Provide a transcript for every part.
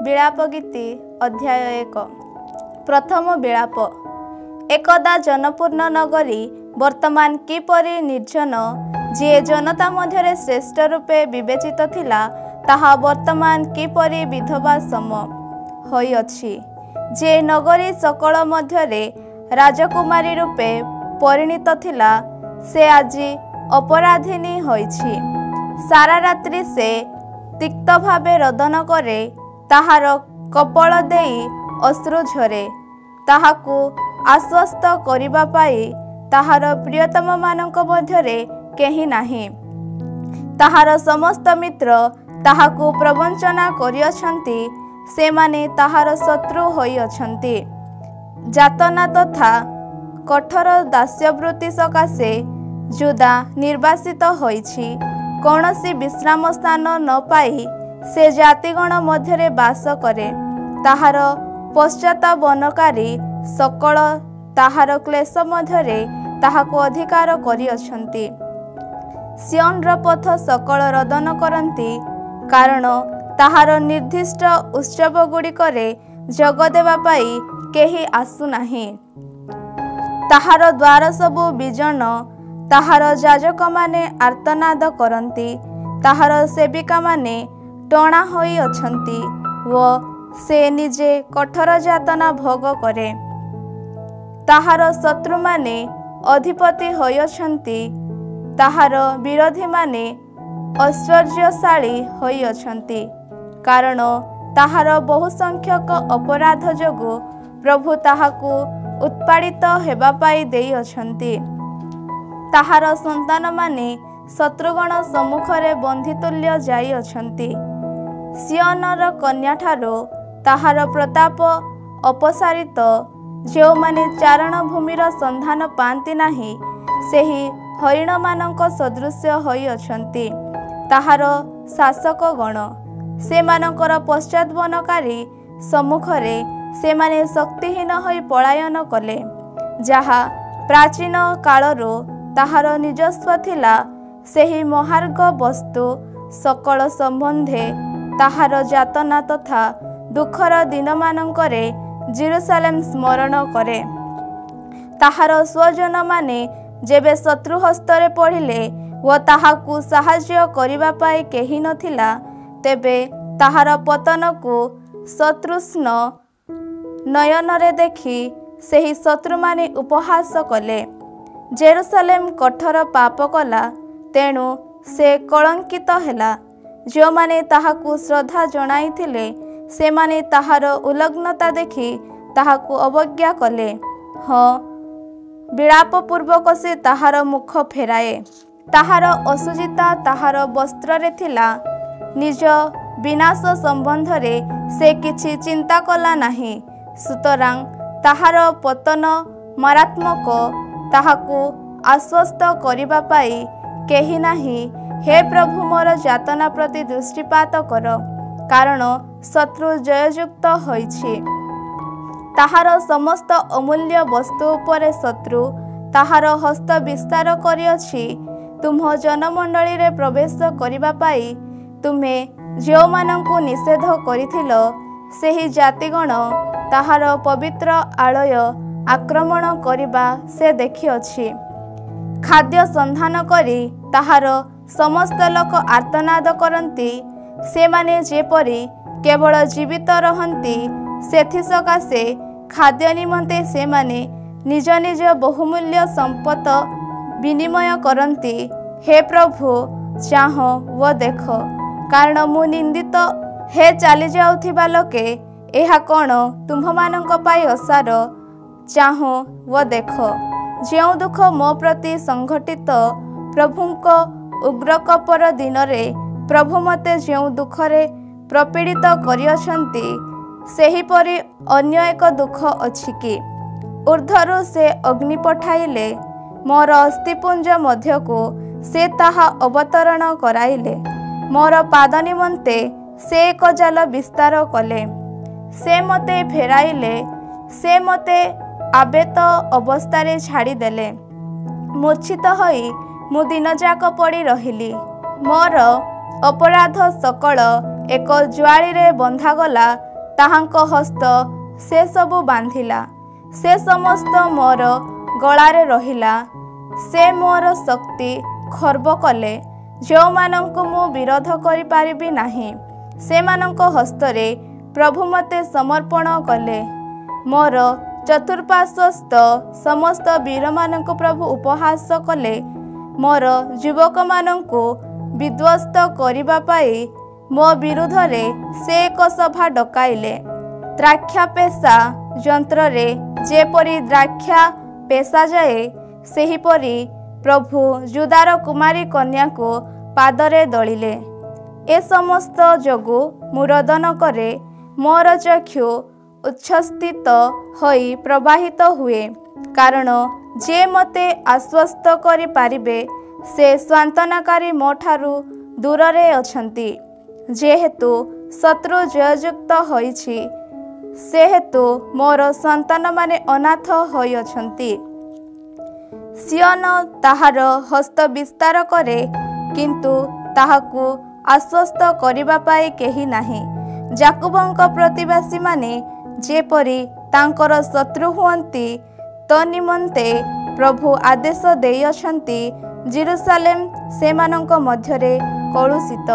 विलाप गीति अध्याय 1 प्रथम विलाप। एकदा जनपूर्ण नगरी वर्तमान किपरि निर्जन जी जनता मध्य श्रेष्ठ रूपे विवेचित थिला ताहा वर्तमान किपरि विधवा सम होइअछि। जे नगरी सकल मध्य राजकुमारी रूपे परिणीत थिला से आजी अपराधिनी होइछि। सारा रात्रि से तिक्त भावे रदन करे ताहार कपल देई अश्रु झरे। ताहाकू आश्वस्त करिबा पाई ताहार प्रियतम मानक मध्यरे केही नाही। ताहार समस्त मित्र ताहाकू प्रवंचना करिअछंती, से माने ताहार शत्रु होइअछंती। जातना तथा कठोर दास्यवृत्ति सकाशे जुदा निर्वासित होइछि। कौनसी विश्राम स्थान न पाई से जातिगण मध्य बास करे। ताहार पश्चातापनकारी सकल ताहार क्लेश मध्य ताहाको अधिकार करिअछंती। सियोनर पथ सकल रदन करंती, कारण ताहार निर्दिष्ट उत्सव गुड़िकरे जग देवा पाई केही आसु नाही। ताहार द्वार सबु विजन, ताहार जाजक माने आर्तनाद करंती। ताहार सेविका माने टणा होई अछंती व से निजे कठोर यातना भोग करे। ताहार शत्रु माने अधिपति होई अछंती। ताहार विरोधी माने ऐश्वर्यशाली होई अछंती, कारण ताहार बहुसंख्यक अपराध जोगु प्रभु ताहाकू उत्पादित हेबा पाई देई अछंती। ताहार संतान माने शत्रुगण सम्मुखरे बंधीतुल्य जाई अछंती। सियोनर कन्या ठारो ताहार प्रताप अपसारित। जो माने चारण भूमिर संधान पांती नाही, सेही हरिण मानक सदृश होई अछंती। ताहार शासक गण से मानकर पश्चातबनकारी सम्मुखरे से माने शक्तिहीन होई पलायन कले। जहा प्राचीन कालरो ताहार निजस्व थिला, सेही महार्ग वस्तु सकल संबंधे ताहार जातना तथा दुखर दिन मानकरे जेरुसालेम स्मरण करे। ताहार स्वजन माने जेबे शत्रु हस्तरे पड़िले व ताहाकू साहाय्य करिबा पाई केही नथिला, तेबे ताहार पतन को शत्रुष्ण नयनरे देखी सेही शत्रु माने उपहास कले। जेरुसालेम कठोर पाप कला, तेणु से कलंकित हेला। जो माने ताहाकू श्रद्धा जणाइथिले से माने ताहार उलग्नता देखी ताहाकू अवज्ञा कले। हाँ, विलाप पूर्वक से ताहार मुख फेराए। ताहार असुचिता ताहार वस्त्ररे थिला। निज विनाश संबंधरे से किछि चिंता कला नाही। सुतरां ताहार पतन मारात्मक। ताहाकू आश्वस्त करिबा पाई केही नाही। हे प्रभु, मोर यातना प्रति दृष्टिपात कर, कारण शत्रु जययुक्त होइछि। ताहार समस्त अमूल्य वस्तु उपरे शत्रु ताहार हस्त विस्तार करिअछि। तुम जनमंडली रे प्रवेश करिबा पाई तुमे जो मानंकु निषेध करिथिलो, सेही जातिगण ताहार पवित्र आलय आक्रमण करिबा से देखिअछि। खाद्य संधान करी ताहार समस्त लोक आर्तनाद करंती। से माने जेपरि केवल जीवित रहंती, सेथि सकाशे खाद्य निमंते से माने निज निज बहुमूल्य संपत विनिमय करंती। हे प्रभु, चाह व देख, कारण मु निंदित। हे चली जाउथिबा लोके, एहा कौन तुम्ह मानक पाई असार। चाह व देख, जेउ दुख मो प्रति संघटित प्रभुंक उग्रकपर दिनरे प्रभु मते जेउ दुखरे प्रपीड़ित करिअछंती, सेहीपरि अन्य एक दुख अछि कि ऊर्ध्वरु से अग्नि पठाइले, मोर अस्थिपुंज मध्यको से ताहा अवतरण कराइले। मोर पाद निमंते से एक जाल विस्तार कले। से मते फेराइले, से मते आबेत अवस्थारे छाड़ी देले। मूर्छित होई मु दिन जाक पड़ी रहिली। मोर अपराध सकल एक ज्वाली रे बंधागला ତାହାଙ୍କ ହସ୍ତ ସେ ସବୁ ବାନ୍ଧିଲା। ସେ ସମସ୍ତ ମୋର ଗଳାରେ ରହିଲା। ସେ ମୋର ଶକ୍ତି ଖର୍ବ କଲେ। ଯେଉଁମାନଙ୍କୁ ମୁଁ ବିରୋଧ କରିପାରିବି ନାହିଁ, ସେମାନଙ୍କ ହସ୍ତରେ ପ୍ରଭୁ ମୋତେ ସମର୍ପଣ କଲେ। ମୋର ଚତୁଃପାର୍ଶ୍ୱସ୍ଥ ସମସ୍ତ ବୀରମାନଙ୍କୁ ପ୍ରଭୁ ଉପହାସ କଲେ। ମୋର ଯୁବକମାନଙ୍କୁ ବିଧ୍ୱସ୍ତ କରିବା ପାଇଁ ମୋ ବିରୁଦ୍ଧରେ ସେ ଏକ ସଭା ଡକାଇଲେ। ଦ୍ରାକ୍ଷା ପେଶା ଯନ୍ତ୍ରରେ ଯେପରି ଦ୍ରାକ୍ଷା ପେଶାଯାଏ, ସେହିପରି ପ୍ରଭୁ ଯୁଦାର କୁମାରୀ କନ୍ୟାକୁ ପାଦରେ ଦଳିଲେ। ଏ ସମସ୍ତ ଯୋଗୁଁ ମୁଁ ରୋଦନ କରେ, ମୋର ଚକ୍ଷୁ ଉଚ୍ଛ୍ୱସିତ ହୋଇ ପ୍ରବାହିତ ହୁଏ। କାରଣ ଯେ ମୋତେ ଆଶ୍ୱସ୍ତ କରିପାରିବେ, ସେ ସାନ୍ତ୍ୱନାକାରୀ ମୋ ଠାରୁ ଦୂରରେ ଅଛନ୍ତି। ଯେହେତୁ ଶତ୍ରୁ ଜୟଯୁକ୍ତ ହୋଇଛି, ସେହେତୁ ମୋର ସନ୍ତାନମାନେ ଅନାଥ ହୋଇଅଛନ୍ତି। ସିୟନ ତାହାର ହସ୍ତ ବିସ୍ତାର କରେ, କିନ୍ତୁ ତାହାକୁ ଆଶ୍ୱସ୍ତ କରିବା ପାଇଁ କେହି ନାହିଁ। ଯାକୋବଙ୍କ ପ୍ରତିବାସୀମାନେ ଯେପରି ତାଙ୍କର ଶତ୍ରୁ ହୁଅନ୍ତି, ତନ୍ନିମନ୍ତେ ପ୍ରଭୁ ଆଦେଶ ଦେଇଅଛନ୍ତି। ଜେରୁସାଲେମ ସେମାନଙ୍କ ମଧ୍ୟରେ କଳୁଷିତ।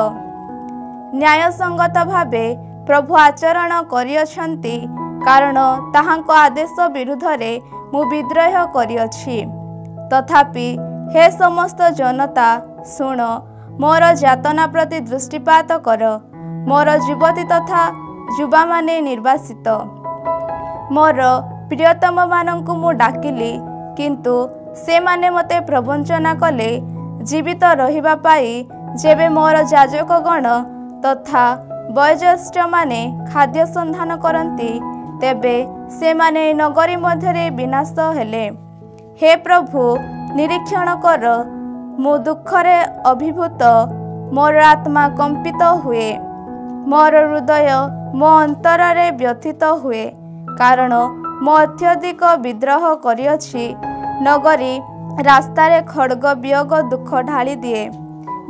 ନ୍ୟାୟସଙ୍ଗତ ଭାବେ ପ୍ରଭୁ ଆଚରଣ କରିଅଛନ୍ତି, କାରଣ ତାହାଙ୍କ ଆଦେଶ ବିରୁଦ୍ଧରେ ମୁଁ ବିଦ୍ରୋହ କରିଅଛି। ତଥାପି ହେ ସମସ୍ତ ଜନତା, ଶୁଣ, ମୋର ଯାତନା ପ୍ରତି ଦୃଷ୍ଟିପାତ କର। ମୋର ଯୁବତୀ ତଥା ଯୁବାମାନେ ନିର୍ବାସିତ। ମୋର ପ୍ରିୟତମମାନଙ୍କୁ ମୁଁ ଡାକିଲି, କିନ୍ତୁ ସେମାନେ ମୋତେ ପ୍ରବଞ୍ଚନା କଲେ। ଜୀବିତ ରହିବା ପାଇଁ ଯେବେ ମୋର ଯାଜକଗଣ ତଥା ବୟୋଜ୍ୟେଷ୍ଠମାନେ ଖାଦ୍ୟ ସନ୍ଧାନ କରନ୍ତି, ତେବେ ସେମାନେ ନଗରୀ ମଧ୍ୟରେ ବିନାଶ ହେଲେ। ହେ ପ୍ରଭୁ, ନିରୀକ୍ଷଣ କର, ମୁଁ ଦୁଃଖରେ ଅଭିଭୂତ, ମୋର ଆତ୍ମା କମ୍ପିତ ହୁଏ। ମୋର ହୃଦୟ ମୋ ଅନ୍ତରରେ ବ୍ୟଥିତ ହୁଏ, କାରଣ ମୁଁ ଅତ୍ୟଧିକ ବିଦ୍ରୋହ କରିଅଛି। ନଗରୀ ରାସ୍ତାରେ ଖଡ଼୍ଗ ବିୟୋଗ ଦୁଃଖ ଢାଳି ଦିଏ।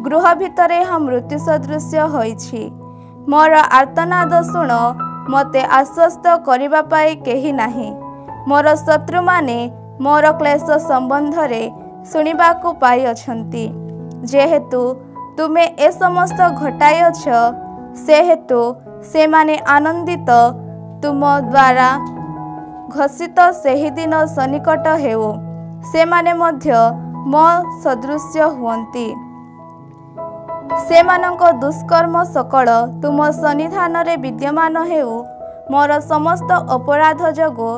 ଗୃହ ଭିତରେ ଏହା ମୃତ୍ୟୁ ସଦୃଶ୍ୟ ହୋଇଛି। ମୋର ଆର୍ତ୍ତନାଦ ଶୁଣ, ମୋତେ ଆଶ୍ୱସ୍ତ କରିବା ପାଇଁ କେହି ନାହିଁ। ମୋର ଶତ୍ରୁମାନେ ମୋର କ୍ଲେଶ ସମ୍ବନ୍ଧରେ ଶୁଣିବାକୁ ପାଇଅଛନ୍ତି। ଯେହେତୁ ତୁମେ ଏ ସମସ୍ତ ଘଟାଇଅଛ, ସେହେତୁ ସେମାନେ ଆନନ୍ଦିତ। ତୁମ ଦ୍ୱାରା ଘୋଷିତ ସେହିଦିନ ସନ୍ନିକଟ ହେଉ, ସେମାନେ ମଧ୍ୟ ମୋ ସଦୃଶ୍ୟ ହୁଅନ୍ତି। ସେମାନଙ୍କ ଦୁଷ୍କର୍ମ ସକଳ ତୁମ ସନ୍ନିଧାନରେ ବିଦ୍ୟମାନ ହେଉ। ମୋର ସମସ୍ତ ଅପରାଧ ଯୋଗୁଁ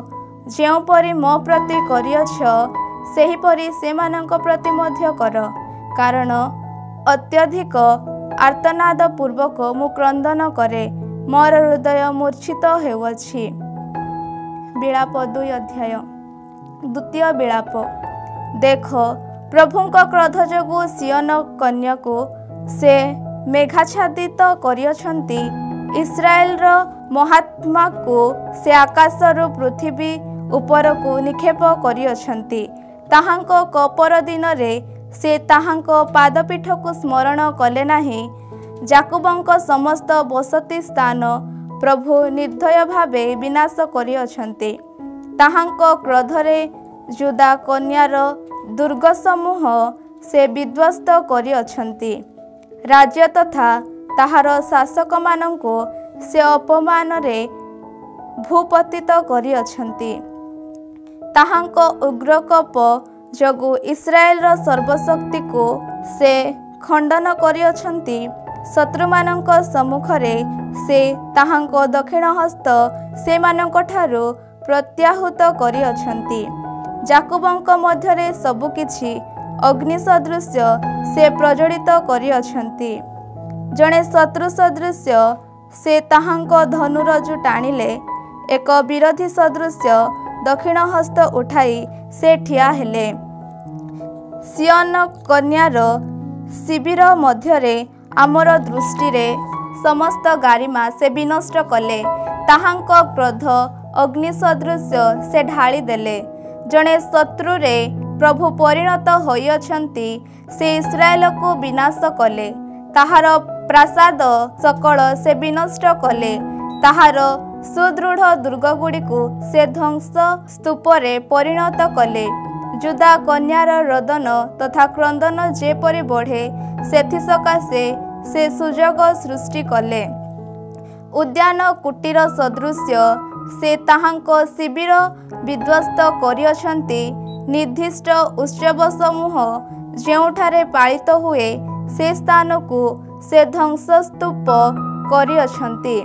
ଯେଉଁପରି ମୋ ପ୍ରତି କରିଅଛ, ସେହିପରି ସେମାନଙ୍କ ପ୍ରତି ମଧ୍ୟ କର। କାରଣ ଅତ୍ୟଧିକ ଆର୍ତ୍ତନାଦ ପୂର୍ବକ ମୁଁ କ୍ରନ୍ଦନ କରେ, ମୋର ହୃଦୟ ମୂର୍ଚ୍ଛିତ ହେଉଅଛି। ବିଳାପ 2 ଅଧ୍ୟାୟ। ଦ୍ୱିତୀୟ ବିଳାପ। ଦେଖ, ପ୍ରଭୁଙ୍କ କ୍ରୋଧ ଯୋଗୁଁ ସିୟନ କନ୍ୟାକୁ ସେ ମେଘାଚ୍ଛାଦିତ କରିଅଛନ୍ତି। ଇସ୍ରାଏଲର ମହାତ୍ମାକୁ ସେ ଆକାଶରୁ ପୃଥିବୀ ଉପରକୁ ନିକ୍ଷେପ କରିଅଛନ୍ତି। ତାହାଙ୍କ କୋପର ଦିନରେ ସେ ତାହାଙ୍କ ପାଦପୀଠକୁ ସ୍ମରଣ କଲେ ନାହିଁ। ଯାକୋବଙ୍କ ସମସ୍ତ ବସତି ସ୍ଥାନ ପ୍ରଭୁ ନିର୍ଦ୍ଦୟ ଭାବେ ବିନାଶ କରିଅଛନ୍ତି। ତାହାଙ୍କ କ୍ରୋଧରେ ଯୁଦା କନ୍ୟାର ଦୁର୍ଗସମୂହ ସେ ବିଧ୍ୱସ୍ତ କରିଅଛନ୍ତି। ରାଜ୍ୟ ତଥା ତାହାର ଶାସକମାନଙ୍କୁ ସେ ଅପମାନରେ ଭୂପତିତ କରିଅଛନ୍ତି। ତାହାଙ୍କ ଉଗ୍ରକୋପ ଯୋଗୁଁ ଇସ୍ରାଏଲର ସର୍ବଶକ୍ତିକୁ ସେ ଖଣ୍ଡନ କରିଅଛନ୍ତି। ଶତ୍ରୁମାନଙ୍କ ସମ୍ମୁଖରେ ସେ ତାହାଙ୍କ ଦକ୍ଷିଣ ହସ୍ତ ସେମାନଙ୍କଠାରୁ ପ୍ରତ୍ୟାହୃତ କରିଅଛନ୍ତି। ଯାକୋବଙ୍କ ମଧ୍ୟରେ ସବୁକିଛି ଅଗ୍ନି ସଦୃଶ୍ୟ ସେ ପ୍ରଜ୍ୱଳିତ କରିଅଛନ୍ତି। ଜଣେ ଶତ୍ରୁ ସଦୃଶ୍ୟ ସେ ତାହାଙ୍କ ଧନୁରଜୁ ଟାଣିଲେ। ଏକ ବିରୋଧୀ ସଦୃଶ୍ୟ ଦକ୍ଷିଣ ହସ୍ତ ଉଠାଇ ସେ ଠିଆ ହେଲେ। ସିୟନ କନ୍ୟାର ଶିବିର ମଧ୍ୟରେ ଆମର ଦୃଷ୍ଟିରେ ସମସ୍ତ ଗାରିମା ସେ ବିନଷ୍ଟ କଲେ। ତାହାଙ୍କ କ୍ରୋଧ ଅଗ୍ନି ସଦୃଶ୍ୟ ସେ ଢାଳି ଦେଲେ। ଜଣେ ଶତ୍ରୁରେ ପ୍ରଭୁ ପରିଣତ ହୋଇଅଛନ୍ତି। ସେ ଇସ୍ରାଏଲକୁ ବିନାଶ କଲେ। ତାହାର ପ୍ରାସାଦ ସକଳ ସେ ବିନଷ୍ଟ କଲେ। ତାହାର सुदृढ़ दुर्गगुड़िकु से ध्वंस स्तूपरे परिणत कले। जुदा कन्यार रोदन तथा क्रंदन जेपरि बढ़े सेथि सकाशे से सुजोग सृष्टि कले। उद्यान कुटीर सदृश्य से ताहांको शिविर विध्वस्त करिअछन्ति। निर्दिष्ट उत्सव समूह जेउठारे पालित हुए से स्थान को से ध्वंस स्तूप करिअछन्ति।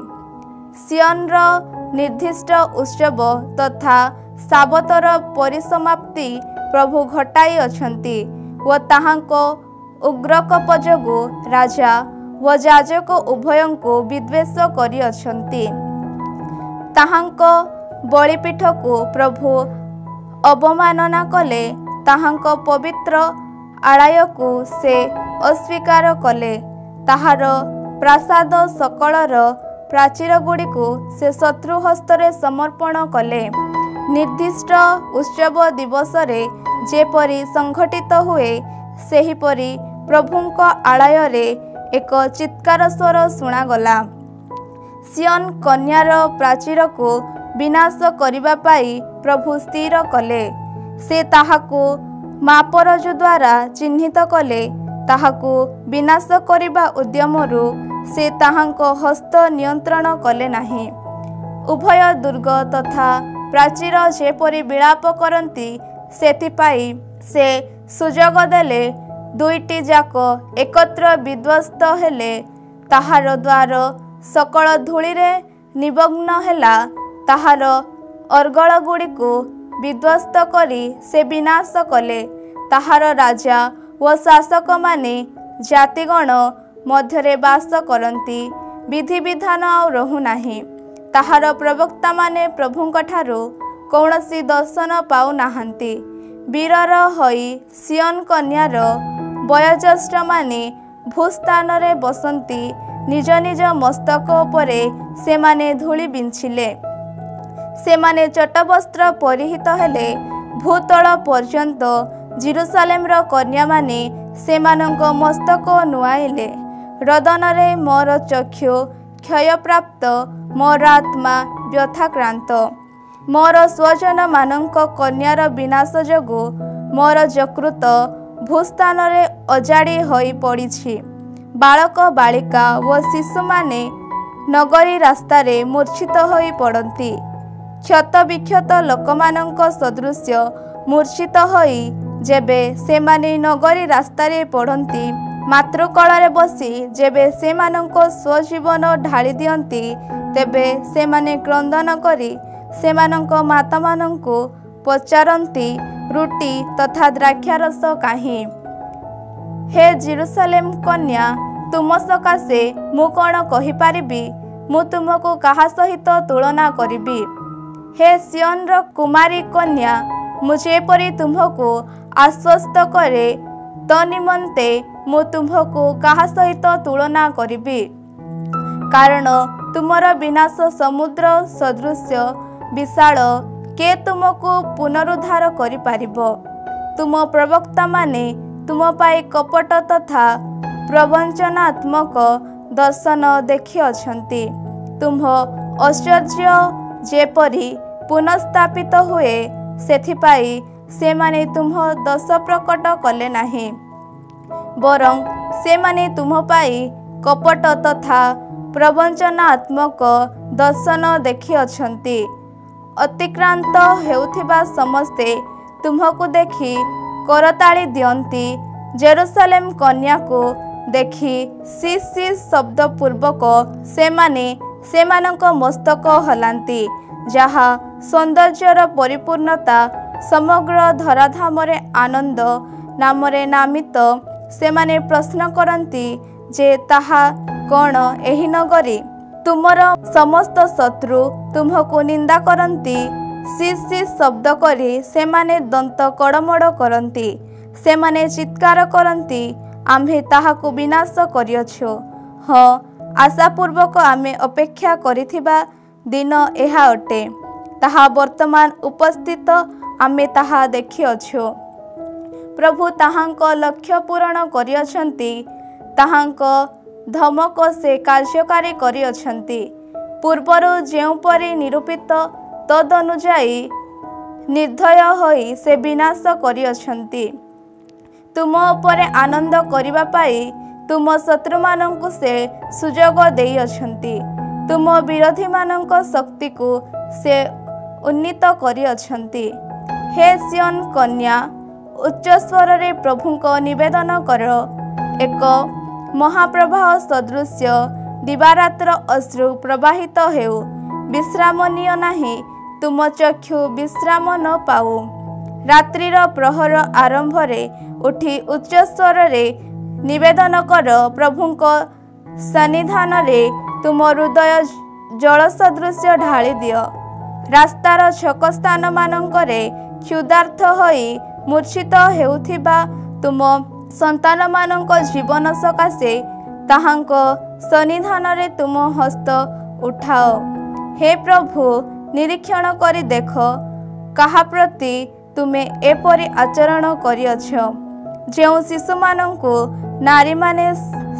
सियनर निर्दिष्ट उत्सव तथा साबतर परिसमाप्ति प्रभु घटाई अछन्ति व ताहांको उग्रकोप जोगु राजा व याजक उभयंको विद्वेष करिअछन्ति। ताहांको बलिपीठ को प्रभु अवमानना कले। ताहांको पवित्र आलय को से अस्वीकार कले। ताहार प्रासाद सकलर प्राचीर गुड़ी को से शत्रु हस्तरे समर्पण कले। निर्दिष्ट उत्सव दिवस रे जेपरि संघटित हुए सेहिपरि प्रभुंक आलय रे एक चित्कार स्वर शुणागला। सियन कन्यार प्राचीर को विनाश करिबा पाई प्रभु स्थिर कले। से ताहाको मापरज द्वारा चिन्हित कले। ताहाको विनाश करिबा उद्यमरु से ताहांको हस्त नियंत्रण कले नाही। उभय दुर्ग तथा प्राचीर जेपरि विलाप करती सेथिपाई से सुजोग देले। दुईटी जाक एकत्र विध्वस्त हेले। ताहार द्वार सकल धूलिरे निमग्न हेला। ताहार अर्गल गुड़ी को विध्वस्त करी से विनाश कले। ताहार राजा व शासक माने जातिगण मध्यरे बास करती। विधि विधान आ रहु नाही। ताहार प्रवक्ता माने प्रभुंक ठारू कौनसी दर्शन पाउ नाहांती। वीरर होई सियन कन्यार वयोज्येष्ठ माने भूस्थान रे बसंती। निज निज मस्तक उपरे सेमाने धूली बिंछिले। सेमाने चटवस्त्र परिहित हेले। भूतल पर्यंत जेरुसालेम रो कन्या माने सेमानंक मस्तक नुआइले। रोदन रे मोर चक्षु क्षय प्राप्त। मोर आत्मा व्यथाक्रांत। मोर स्वजन मानंक कन्यार विनाश जोगु मोर यकृत भूस्थान रे अजाड़ी होई पड़िछि। बालक बालिका व शिशु माने नगरी रास्तारे मूर्छित होई पड़ती। क्षत विक्षत लोकमानंक सदृश्य मूर्छित होई जेबे सेमाने नगरी रास्तारे पड़ती। मातृकଳରେ बसी जेबे सेमानंको स्वजीवन ढाली दियंती तेबे सेमाने क्रंदन करी सेमानंको मातामानंको पचारंती रुटी तथा द्राक्षारस काहे। हे जेरुसालेम कन्या तुम सकाशे मु कौन कहि पारिबी। मु तुमको काहा सहित तुलना करिबी। हे सियन रो कुमारी कन्या मु जेपरि तुमको आश्वस्त करे तो निमंते मु तुमको काहा सहित तुलना करिबी। कारण तुमर विनाश समुद्र सदृश्य विशाल। के तुमको पुनरुद्धार करि पारिबो। तुम प्रवक्ता माने तुम पाई कपट तथा प्रवंचनात्मक दर्शन देखि अछंती। तुम ऐश्वर्य जेपरि पुनस्स्थापित हुए सेथिपाई सेमाने तुम दश प्रकट कले नाही। बरं सेमाने तुम पाई कपट तथा प्रवंचनात्मक दर्शन देखि अछंती। अतिक्रांत हेउथिबा समस्ते तुमको देखि करताली दियंती। जेरुसालेम कन्या को देखि सी सी शब्द पूर्वक सेमाने सेमानंक मस्तक हलांती। जहा सौंदर्यर परिपूर्णता समग्र धराधामरे आनंद नामरे नामित। सेमाने प्रश्न करती जे ताहा कौन एही नगरी। तुमर समस्त शत्रु तुमको निंदा करती। सी सी शब्द करी सेमाने दंत कड़मड़ करती। सेमाने चित्कार करती आम्भे ताहाको विनाश करिअछु। हाँ आशापूर्वक आमे अपेक्षा करिथिबा दिन एहा अटे। ताहा वर्तमान उपस्थित आमे ताहा देखिअछु। प्रभु ताहांको लक्ष्य पूरण करिअछंती। ताहांको धमक से कार्यकारी करिअछंती। ପୂର୍ବରୁ ଯେଉଁପରି ନିରୂପିତ ତଦନୁଯାୟୀ ନିର୍ଦ୍ଦୟ ହୋଇ ସେ ବିନାଶ କରିଅଛନ୍ତି। ତୁମ ଉପରେ ଆନନ୍ଦ କରିବା ପାଇଁ ତୁମ ଶତ୍ରୁମାନଙ୍କୁ ସେ ସୁଯୋଗ ଦେଇଅଛନ୍ତି। ତୁମ ବିରୋଧୀମାନଙ୍କ ଶକ୍ତିକୁ ସେ ଉନ୍ନୀତ କରିଅଛନ୍ତି। ହେ ସିୟନ କନ୍ୟା, ଉଚ୍ଚ ସ୍ୱରରେ ପ୍ରଭୁଙ୍କ ନିବେଦନ କର। ଏକ ମହାପ୍ରବାହ ସଦୃଶ୍ୟ ଦିବାରାତ୍ର ଅଶ୍ରୁ ପ୍ରବାହିତ ହେଉ। ବିଶ୍ରାମ ନିଅ ନାହିଁ, ତୁମ ଚକ୍ଷୁ ବିଶ୍ରାମ ନ ପାଉ। ରାତ୍ରିର ପ୍ରହର ଆରମ୍ଭରେ ଉଠି ଉଚ୍ଚ ସ୍ୱରରେ ନିବେଦନ କର। ପ୍ରଭୁଙ୍କ ସନ୍ନିଧାନରେ ତୁମ ହୃଦୟ ଜଳ ସଦୃଶ୍ୟ ଢାଳି ଦିଅ। ରାସ୍ତାର ଛକ ସ୍ଥାନମାନଙ୍କରେ କ୍ଷୁଧାର୍ଥ ହୋଇ ମୂର୍ଚ୍ଛିତ ହେଉଥିବା ତୁମ ସନ୍ତାନମାନଙ୍କ ଜୀବନ ସକାଶେ ତାହାଙ୍କ ସନ୍ନିଧାନରେ ତୁମ ହସ୍ତ ଉଠାଅ। ହେ ପ୍ରଭୁ, ନିରୀକ୍ଷଣ କରି ଦେଖ, କାହା ପ୍ରତି ତୁମେ ଏପରି ଆଚରଣ କରିଅଛ। ଯେଉଁ ଶିଶୁମାନଙ୍କୁ ନାରୀମାନେ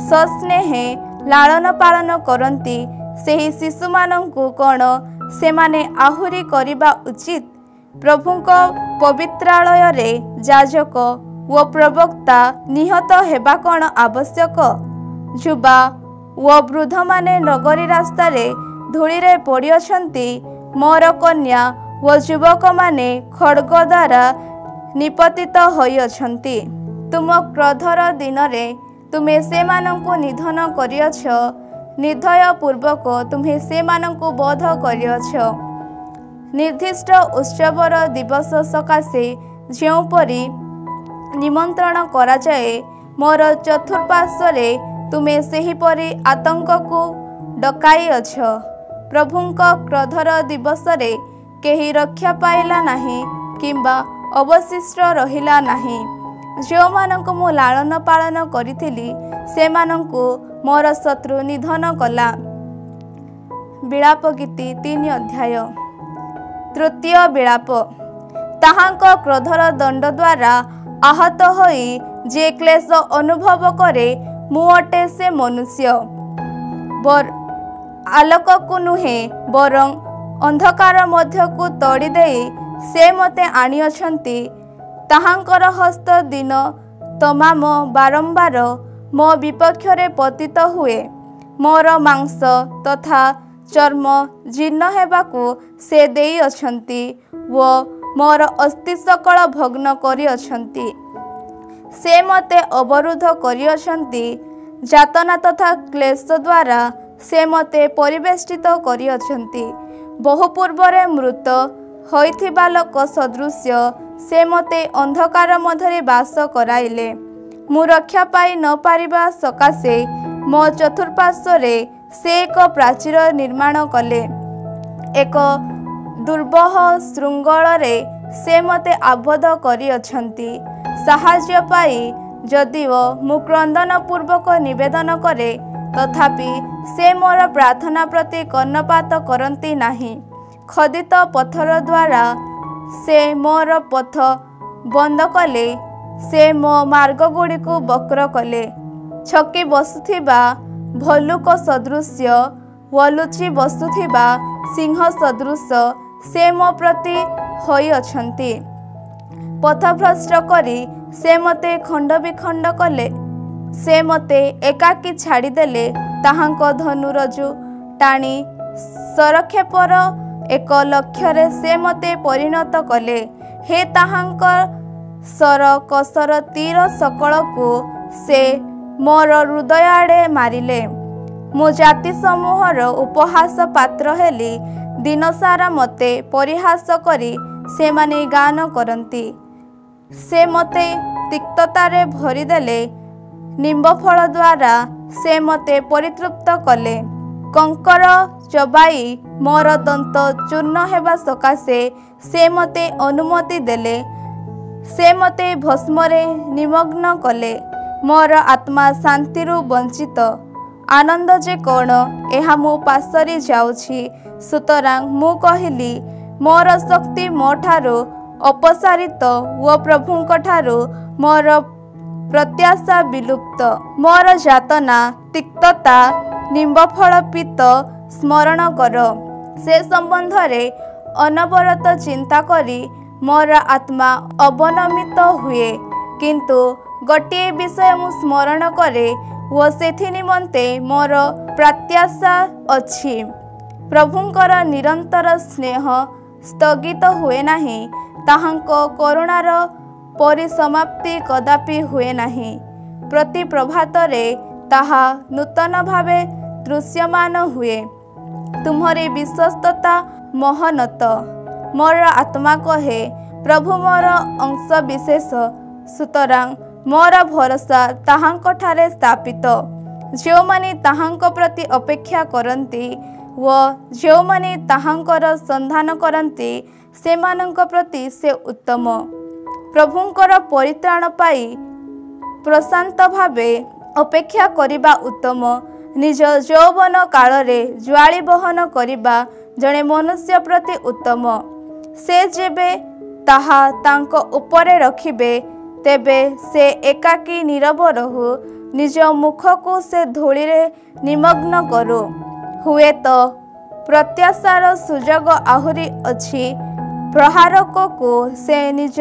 ସସ୍ନେହେ ଲାଳନ ପାଳନ କରନ୍ତି, ସେହି ଶିଶୁମାନଙ୍କୁ କ'ଣ ସେମାନେ ଆହୁରି କରିବା ଉଚିତ? ପ୍ରଭୁଙ୍କ ପବିତ୍ରାଳୟରେ ଯାଜକ ଓ ପ୍ରବକ୍ତା ନିହତ ହେବା କ'ଣ ଆବଶ୍ୟକ? ଯୁବା ଓ ବୃଦ୍ଧମାନେ ନଗରୀ ରାସ୍ତାରେ ଧୂଳିରେ ପଡ଼ିଅଛନ୍ତି। ମୋର କନ୍ୟା ଓ ଯୁବକମାନେ ଖଡ଼୍ଗ ଦ୍ୱାରା ନିପତିତ ହୋଇଅଛନ୍ତି। ତୁମ କ୍ରୋଧର ଦିନରେ ତୁମେ ସେମାନଙ୍କୁ ନିଧନ କରିଅଛ। ନିର୍ଦ୍ଦୟ ପୂର୍ବକ ତୁମେ ସେମାନଙ୍କୁ ବଧ କରିଅଛ। ନିର୍ଦ୍ଦିଷ୍ଟ ଉତ୍ସବର ଦିବସ ସକାଶେ ଯେଉଁପରି ନିମନ୍ତ୍ରଣ କରାଯାଏ, ମୋର ଚତୁଃପାର୍ଶ୍ୱରେ ତୁମେ ସେହିପରି ଆତଙ୍କକୁ ଡକାଇଅଛ। ପ୍ରଭୁଙ୍କ କ୍ରୋଧର ଦିବସରେ କେହି ରକ୍ଷା ପାଇଲା ନାହିଁ କିମ୍ବା ଅବଶିଷ୍ଟ ରହିଲା ନାହିଁ। ଯେଉଁମାନଙ୍କୁ ମୁଁ ଲାଳନ ପାଳନ କରିଥିଲି, ସେମାନଙ୍କୁ ମୋର ଶତ୍ରୁ ନିଧନ କଲା। ବିଳାପ ଗୀତି 3 ଅଧ୍ୟାୟ। ତୃତୀୟ ବିଳାପ। ତାହାଙ୍କ କ୍ରୋଧର ଦଣ୍ଡ ଦ୍ୱାରା ଆହତ ହୋଇ ଯେ କ୍ଲେଶ ଅନୁଭବ କରେ, ମୁଁ ଅଟେ ସେ ମନୁଷ୍ୟ। ଆଲୋକକୁ ନୁହେଁ, ବରଂ ଅନ୍ଧକାର ମଧ୍ୟକୁ ତଡ଼ି ଦେଇ ସେ ମୋତେ ଆଣିଅଛନ୍ତି। ତାହାଙ୍କର ହସ୍ତ ଦିନ ତମାମ ବାରମ୍ବାର ମୋ ବିପକ୍ଷରେ ପତିତ ହୁଏ। ମୋର ମାଂସ ତଥା ଚର୍ମ ଜୀର୍ଣ୍ଣ ହେବାକୁ ସେ ଦେଇଅଛନ୍ତି ଓ ମୋର ଅସ୍ଥି ସକଳ ଭଗ୍ନ କରିଅଛନ୍ତି। ସେ ମୋତେ ଅବରୁଦ୍ଧ କରିଅଛନ୍ତି। ଯାତନା ତଥା କ୍ଲେଶ ଦ୍ୱାରା ସେ ମୋତେ ପରିବେଷ୍ଟିତ କରିଅଛନ୍ତି। ବହୁ ପୂର୍ବରେ ମୃତ ହୋଇଥିବା ଲୋକ ସଦୃଶ୍ୟ ସେ ମୋତେ ଅନ୍ଧକାର ମଧ୍ୟରେ ବାସ କରାଇଲେ। ମୁଁ ରକ୍ଷା ପାଇ ନ ପାରିବା ସକାଶେ ମୋ ଚତୁଃପାର୍ଶ୍ୱରେ ସେ ଏକ ପ୍ରାଚୀର ନିର୍ମାଣ କଲେ। ଏକ ଦୁର୍ବହ ଶୃଙ୍ଖଳରେ ସେ ମୋତେ ଆବଦ୍ଧ କରିଅଛନ୍ତି। ସାହାଯ୍ୟ ପାଇ ଯଦିଓ ମୁଁ କ୍ରନ୍ଦନପୂର୍ବକ ନିବେଦନ କରେ, ତଥାପି ସେ ମୋର ପ୍ରାର୍ଥନା ପ୍ରତି କର୍ଣ୍ଣପାତ କରନ୍ତି ନାହିଁ। ଖୋଦିତ ପଥର ଦ୍ୱାରା ସେ ମୋର ପଥ ବନ୍ଦ କଲେ। ସେ ମୋ ମାର୍ଗଗୁଡ଼ିକୁ ବକ୍ର କଲେ। ଛକି ବସୁଥିବା ଭଲ୍ଲୁକ ସଦୃଶ୍ୟ ଓ ଲୁଚି ବସୁଥିବା ସିଂହ ସଦୃଶ ସେ ମୋ ପ୍ରତି ହୋଇଅଛନ୍ତି। ପଥଭ୍ରଷ୍ଟ କରି ସେ ମୋତେ ଖଣ୍ଡ ବିଖଣ୍ଡ କଲେ। ସେ ମୋତେ ଏକାକୀ ଛାଡ଼ିଦେଲେ। ତାହାଙ୍କ ଧନୁରଜୁ ଟାଣି ସରକ୍ଷେପର ଏକ ଲକ୍ଷ୍ୟରେ ସେ ମୋତେ ପରିଣତ କଲେ। ହେ ତାହାଙ୍କ ସର କସର ତୀର ସକଳକୁ ସେ ମୋର ହୃଦୟ ଆଡ଼େ ମାରିଲେ। ମୁଁ ଜାତି ସମୂହର ଉପହାସ ପାତ୍ର ହେଲି। ଦିନସାରା ମୋତେ ପରିହାସ କରି ସେମାନେ ଗାନ କରନ୍ତି। ସେ ମୋତେ ତିକ୍ତତାରେ ଭରିଦେଲେ। ନିମ୍ବଫଳ ଦ୍ୱାରା ସେ ମୋତେ ପରିତୃପ୍ତ କଲେ। କଙ୍କର ଚୋବାଇ ମୋର ଦନ୍ତ ଚୂର୍ଣ୍ଣ ହେବା ସକାଶେ ସେ ମୋତେ ଅନୁମତି ଦେଲେ। ସେ ମୋତେ ଭସ୍ମରେ ନିମଗ୍ନ କଲେ। ମୋର ଆତ୍ମା ଶାନ୍ତିରୁ ବଞ୍ଚିତ। ଆନନ୍ଦ ଯେ କ'ଣ, ଏହା ମୁଁ ପାସୋରି ଯାଉଛି। ସୁତରାଂ ମୁଁ କହିଲି, ମୋର ଶକ୍ତି ମୋ ଠାରୁ ଅପସାରିତ ଓ ପ୍ରଭୁଙ୍କଠାରୁ ମୋର ପ୍ରତ୍ୟାଶା ବିଲୁପ୍ତ। ମୋର ଯାତନା, ତିକ୍ତତା, ନିମ୍ବଫଳ ପିତ୍ତ स्मरण कर। से संबंधरे अनवरत चिंता करी मोर आत्मा अवनमित हुए। किंतु गोटे विषय मु स्मरण करे व सेथि निमंते मोर प्रत्याशा अछि। प्रभुंकर निरंतर स्नेह स्थगित हुए नाही, ताहांको करुणार परिसमाप्ति कदापि हुए नाही। प्रति प्रभातरे ताहा नूतन भावे दृश्यमान हुए। तुम्हारी विश्वस्तता महनत। मोर आत्मा कहे प्रभु मोर अंश विशेष, सुतरां मोर भरोसा ताहांको ठारे स्थापित। जो माने ताहांको प्रति अपेक्षा करंती व जो माने ताहांकर संधान करंती सेमानंक प्रति से उत्तम। प्रभुंकर परित्राण पाई प्रशांत भावे अपेक्षा करिबा उत्तम। निज यौवन कालरे ज्वाली बहन करिबा जणे मनुष्य प्रति उत्तम। से जेबे ताहा तांको उपरे रखिबे तेबे से एकाकी नीरव रहु, निज मुख को से धूलिरे निमग्न करू। हुए तो प्रत्याशार सुजोग आहुरी अछि। प्रहारक को से निज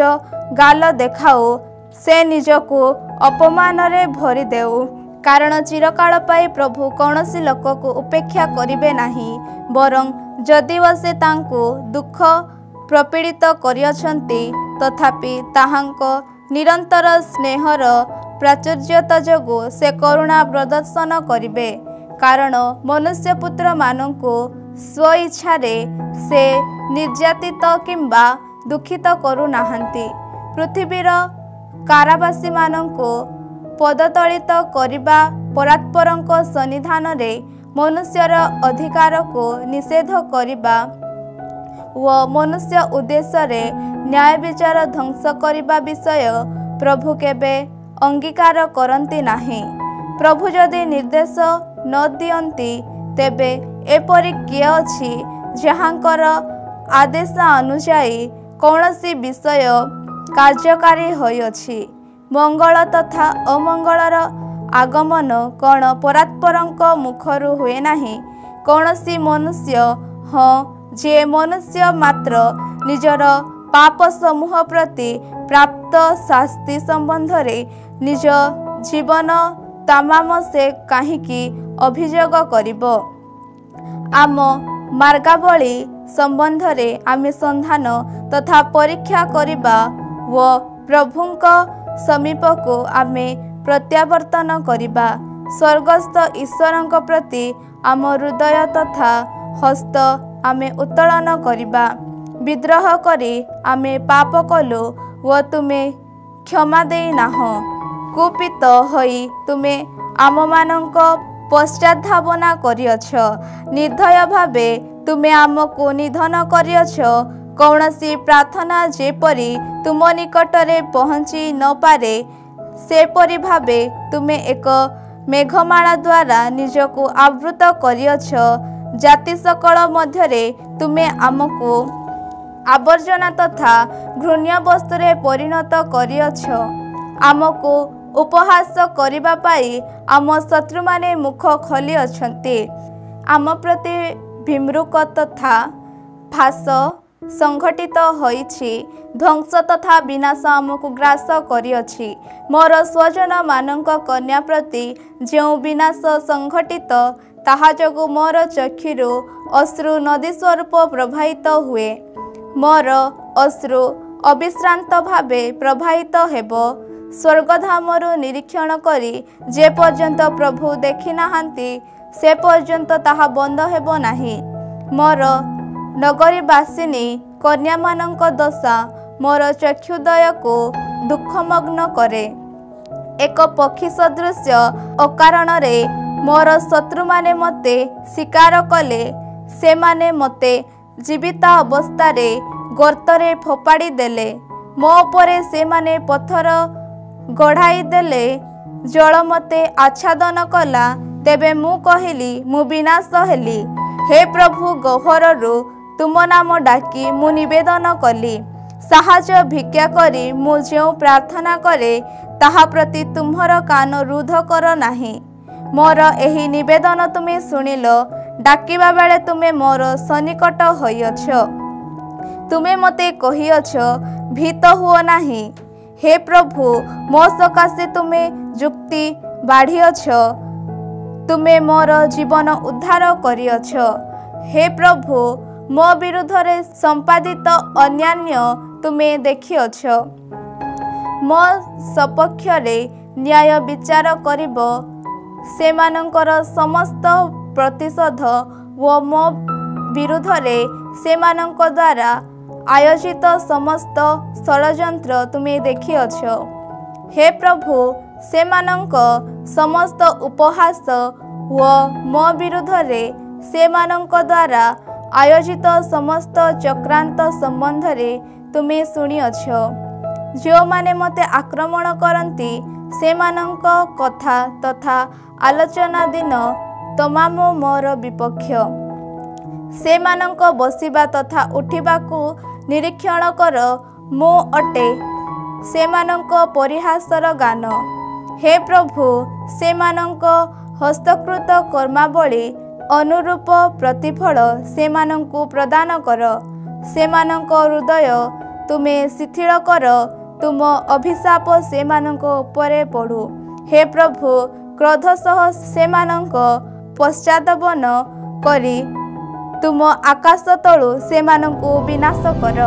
गाल देखाओ, से निज को अपमान रे भरी देउ। कारण चिरकाल पाई प्रभु कौनसी लोक को उपेक्षा करिबे नाही, बरं जदिव से तांको दुख प्रपीड़ित करियछंती तथापि ताहांको निरंतर स्नेहर प्राचुर्यता जोगु से करुणा प्रदर्शन करिबे। कारण मनुष्य पुत्र मानंको स्व इच्छारे से निर्यातित किंबा दुखित करू नाहंती। पृथ्वीर कारावासी मानंको पदतलित करिबा परात्परंक सन्निधान रे मनुष्यर अधिकार को निषेध करिबा व मनुष्य उद्देश्य रे न्याय विचार ध्वंस करिबा विषय प्रभु केबे अंगीकार करंती नाही। प्रभु जदि निर्देश न दियंती तेबे एपरि किए अछि जहांकर आदेश अनुसायी कौनसी विषय कार्यकारी होइअछि। मंगल तथा अमंगलर आगमन कौन परात्परंक मुखरु हुए नाही। कौनसी मनुष्य जे मनुष्य मात्र निजर पाप समूह प्रति प्राप्त शास्ति संबंधरे निज जीवन तमाम से काहीकि अभियोग करिब। आम मार्गावली संबंधरे आमे संधान तथा परीक्षा करिबा व प्रभुंक समीप को आमे प्रत्यावर्तन करिबा। स्वर्गस्थ ईश्वरंक प्रति आम हृदय तथा हस्त आमे उत्तोलन करिबा। विद्रोह करी आमे पाप कलु व तुमे क्षमा देई नाह। कुपित होई तुमे आम मानंक पश्चाद्धावना करियछ। निर्दय भावे तुमे आमको निधन करियछ। कौनसी प्रार्थना जेपरी तुम निकटरे पहुँची न पारे सेपरी भावे तुमे एक मेघमाला द्वारा निजको आवृत करियछ। जाति सकल मध्यरे तुमे आमको आवर्जना तथा घृण्य वस्तुरे परिणत करियछ। आमको उपहास करिबा पाई आम शत्रु माने मुख खोली अछंती। आम प्रति भीमरुक तथा फास संघटित होइछि। ध्वंस तथा विनाश आमको ग्रास करिअछि। मोर स्वजन मानक कन्या प्रति जो विनाश संघटित ताहा जोगु मोर चक्षुरु अश्रु नदी स्वरूप प्रवाहित हुए। मोर अश्रु अविश्रांत भावे प्रवाहित हेबो। स्वर्गधामरु निरीक्षण करी जे पर्यंत प्रभु देखि नाहांती से पर्यंत ताहा बंद हेबो नाही। मोर नगरीवासिनी कन्या मानक दशा मोर चक्षुदय को दुखमग्न करे। एक पक्षी सदृश अकारण रे मोर शत्रु माने मते शिकार कले। से माने मते जीवित अवस्था रे गर्तरे फोपाड़ी देले। मो परे से माने पत्थर गढ़ाई देले। जल मते आच्छादन कला। तेबे मु कहिली मु विनाश हेली। हे प्रभु गह्वररु तुम नाम डाकी मु निवेदन कली। साहाय्य भिक्षा करी मु जो प्रार्थना करे ताहा प्रति तुम्हर कान रुद्ध कर नाही। मोर एही निवेदन तुमे शुणिल डाकिबा बेले तुमे मोर सन्निकट होइअछ। तुमे मते कहिअछ भीत हुओ नाही। हे प्रभु मो सकाशे तुमे जुक्ति बाढ़िअछ। तुमे मोर जीवन उद्धार करिअछ। हे प्रभु मो विरुद्धरे संपादित अन्यान्य तुमे देखिअछ। मो सपक्षरे न्याय विचार करिब। सेमानंकर समस्त प्रतिशोध व मो विरुद्धरे सेमानंक द्वारा आयोजित समस्त षड्यंत्र तुमे देखिअछ। हे प्रभु सेमानंक समस्त उपहास व मो विरुद्धरे सेमानंक द्वारा आयोजित समस्त चक्रांत संबंधरे तुमे शुणिअछ। जो माने मते आक्रमण करती सेमानंक कथा तथा आलोचना दिन तमाम मोर विपक्ष। सेमानंक बसिबा तथा उठिबाकू निरीक्षण कर मो अटे सेमानंक परिहासर गान। हे प्रभु सेमानंक हस्तकृत कर्मावली अनुरूप प्रतिफल सेमानंकु प्रदान कर। सेमानंक हृदय तुमे शिथिल कर। तुम अभिशाप सेमानंक उपरे पड़ू। हे प्रभु क्रोध सह सेमानंक पश्चातापन करी तुम आकाश तलु सेमानंकु विनाश कर।